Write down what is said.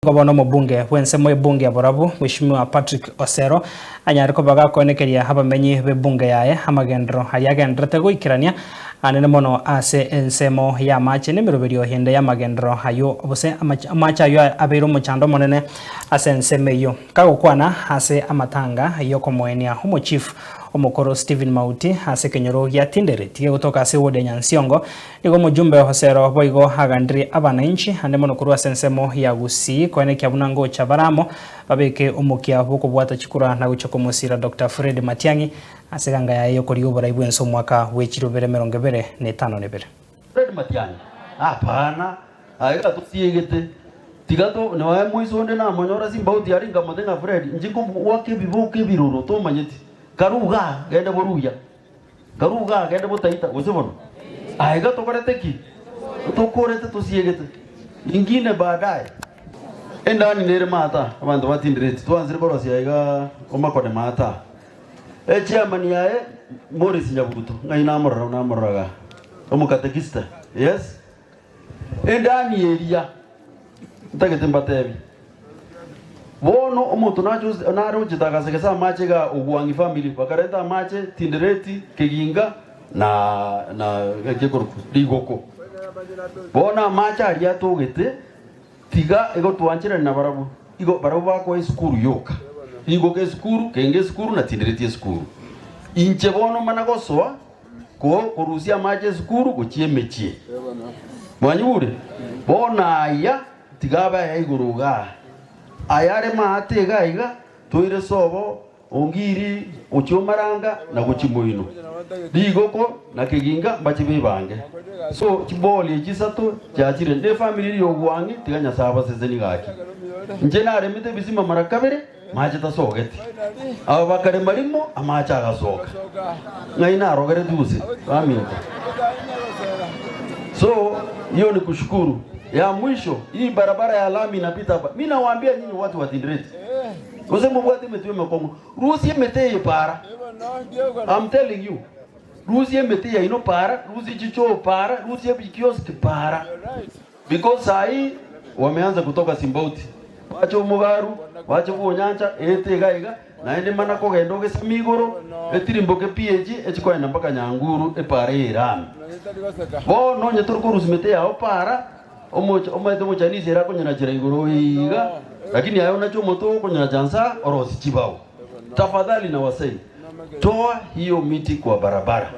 Gavana mubunge wensemo ebunge ya Borabu Mheshimiwa Patrick Osero anyariko baga konekeria abamenyi bebunge yaye amagendro hayagendrete guikirania anene mono ase ensemo ya mache nemiroberio hinde ya magendro hayo obose amacha yo abero muchando monene ase enseme yo kagokwana ase amatanga yo komoenia homo chief omukoro Stephen Mauti ase kenyoro ya tindere tige gutoka ase wode Nyansiongo nigo mujumbe Osero boigo hagandri abananchi ande mono kurwa sensemo ya gusi kwene kyabunango chabaramo babeke umukia boko bwata chikura na guchoko musira Dr. Fred Matiangi aseganga ya yo kuri ubora ibwenso mwaka wechirobere 2025 Fred Matiangi hapana aika tusiegete tigato ne wa muisonde na monyora Simbauti aringa modenga Fred njiko wake biboke biruro to manyeti karuga gende boruya karuga gende botaita usibono aika tokorete ki tokorete tusiegete ingine baadaye endani nere mata abantu batindirete twanzire borosi aika omakone mata chairman yae Morris Nyabuguto ngai namuraga omukatekista yes endani eria ntagete mbatebi bono omuntu naro jitagase kesa mache ga ugwangi family bakareta mache tindireti keginga na gekoroku digoko bona macha ari atugete tiga ego twanchira na barabu igo barabu bako school yoka igo ke school kenge school na tindireti school inche bono managoswa ko kurusia mache school guchie mechie mwanyure bona ya tigaba ya iguruga ayare mate gaiga toire sobo ongiri uchomaranga na guchimoino digoko na keginga bachibe bange so chiboli chisato chachire ne family yo gwangi tiganya saba sezeni gaki nje na remite bisima marakabere mache tasogeti aba bakare marimo amacha agasoka ngai na rogere duze amina so hiyo ni kushukuru ya mwisho hii barabara ya lami inapita hapa mimi nawaambia nyinyi watu wa Tindreti Kusema bwati metwe mekongo rusi meteye para I'm telling you rusi meteye ino para rusi chicho para rusi kiosk para because sai wameanza kutoka Simbauti wacho mugaru wacho kuonyanja gaiga naende mana ko gendo gesimigoro etirimboke PH echikoena mpaka Nyanguru epare irami bono nyeturko rusi meteye ao para omaite muchanisi era kunyana chira igoro iga lakini ayo nacho moto kunyana chansa orosi chibao tafadhali na wasei toa hiyo miti kwa barabara